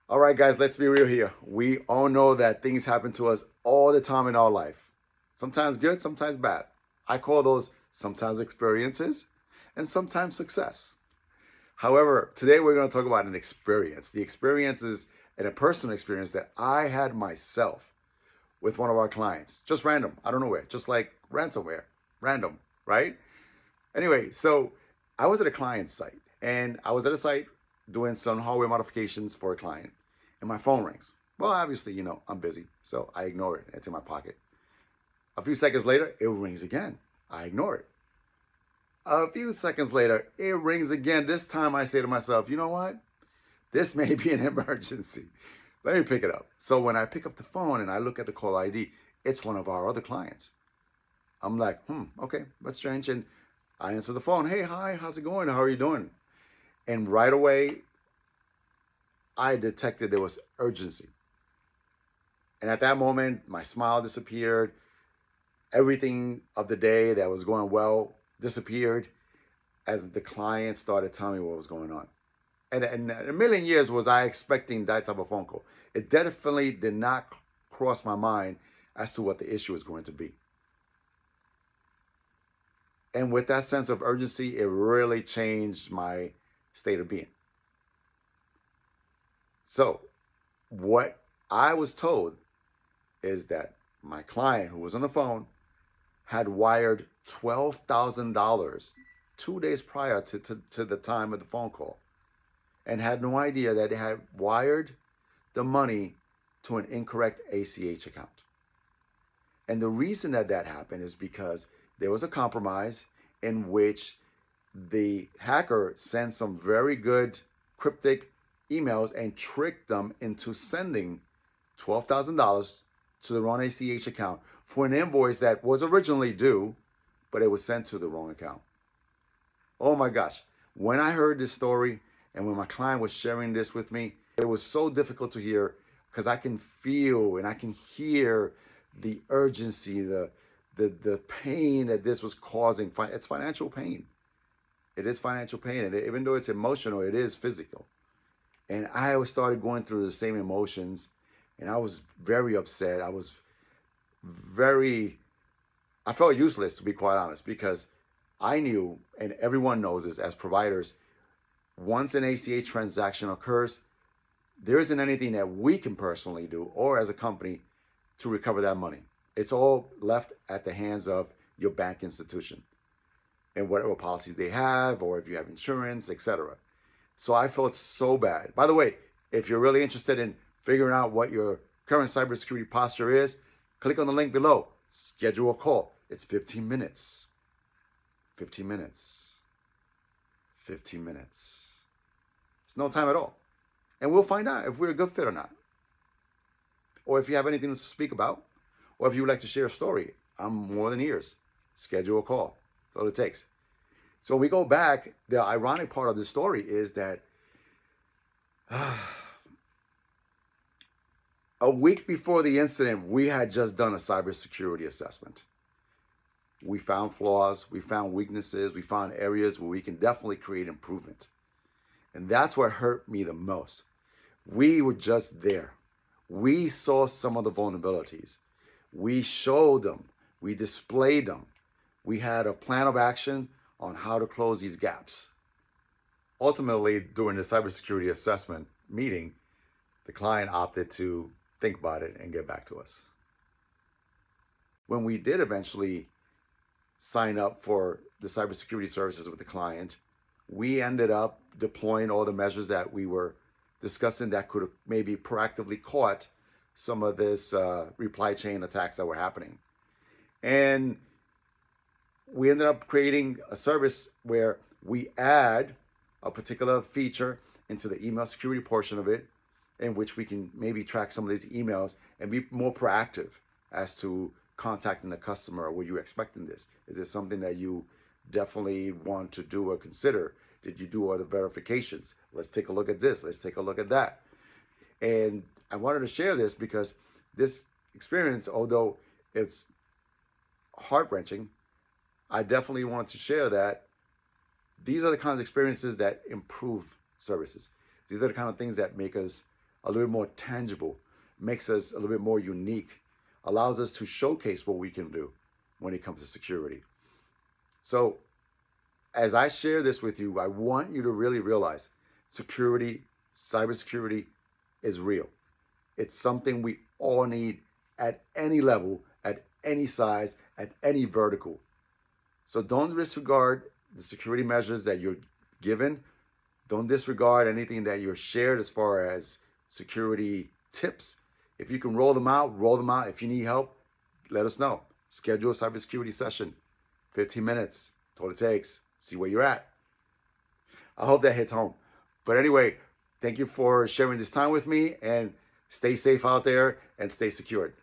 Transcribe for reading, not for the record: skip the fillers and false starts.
All right, guys, let's be real here. We all know that things happen to us all the time in our life. Sometimes good, sometimes bad. I call those sometimes experiences and sometimes success. However, today we're going to talk about an experience. The experience is a personal experience that I had myself with one of our clients. Just random, I don't know where, just like ransomware, random, right? Anyway, so I was at a client site and I was at a site doing some hardware modifications for a client and my phone rings. Well, obviously, I'm busy, so I ignore it. It's in my pocket. A few seconds later, it rings again. I ignore it. A few seconds later, it rings again. This time I say to myself, you know what? This may be an emergency. Let me pick it up. So when I pick up the phone and I look at the call ID, it's one of our other clients. I'm like, okay, that's strange. And I answer the phone. Hey, hi, how's it going? How are you doing? And right away, I detected there was urgency. And at that moment, my smile disappeared. Everything of the day that was going well disappeared as the client started telling me what was going on. And a million years was I expecting that type of phone call. It definitely did not cross my mind as to what the issue was going to be. And with that sense of urgency, it really changed my state of being. So, what I was told is that my client who was on the phone had wired $12,000 2 days prior to the time of the phone call and had no idea that it had wired the money to an incorrect ACH account. And the reason that that happened is because there was a compromise in which the hacker sent some very good cryptic emails and tricked them into sending $12,000 to the wrong ACH account for an invoice that was originally due, but it was sent to the wrong account. Oh my gosh. When I heard this story and when my client was sharing this with me, it was so difficult to hear because I can feel and I can hear the urgency, the pain that this was causing. It's financial pain. It is financial pain. And even though it's emotional, it is physical. And I started going through the same emotions and I was very upset. Very, I felt useless to be quite honest because I knew, and everyone knows this as providers, once an ACH transaction occurs, there isn't anything that we can personally do or as a company to recover that money. It's all left at the hands of your bank institution and whatever policies they have, or if you have insurance, etc. So I felt so bad. By the way, if you're really interested in figuring out what your current cybersecurity posture is, click on the link below. Schedule a call. It's 15 minutes. 15 minutes. 15 minutes. It's no time at all. And we'll find out if we're a good fit or not. Or if you have anything to speak about, or if you would like to share a story, I'm more than ears. Schedule a call. That's all it takes. So when we go back, the ironic part of the story is that a week before the incident, we had just done a cybersecurity assessment. We found flaws, we found weaknesses, we found areas where we can definitely create improvement. And that's what hurt me the most. We were just there. We saw some of the vulnerabilities. We showed them. We displayed them. We had a plan of action on how to close these gaps. Ultimately, during the cybersecurity assessment meeting, the client opted to think about it and get back to us. When we did eventually sign up for the cybersecurity services with the client, we ended up deploying all the measures that we were discussing that could have maybe proactively caught some of this reply chain attacks that were happening. And we ended up creating a service where we add a particular feature into the email security portion of it, in which we can maybe track some of these emails and be more proactive as to contacting the customer. Were you expecting this? Is this something that you definitely want to do or consider? Did you do other verifications? Let's take a look at this. Let's take a look at that. And I wanted to share this because this experience, although it's heart wrenching, I definitely want to share that these are the kinds of experiences that improve services. These are the kind of things that make us a little bit more tangible, makes us a little bit more unique, allows us to showcase what we can do when it comes to security. So as I share this with you, I want you to really realize security, cybersecurity is real. It's something we all need at any level, at any size, at any vertical. So don't disregard the security measures that you're given. Don't disregard anything that you're shared as far as security tips. If you can roll them out, roll them out. If you need help, let us know. Schedule a cybersecurity session. 15 minutes. That's all it takes. See where you're at. I hope that hits home. But anyway, thank you for sharing this time with me, and stay safe out there and stay secured.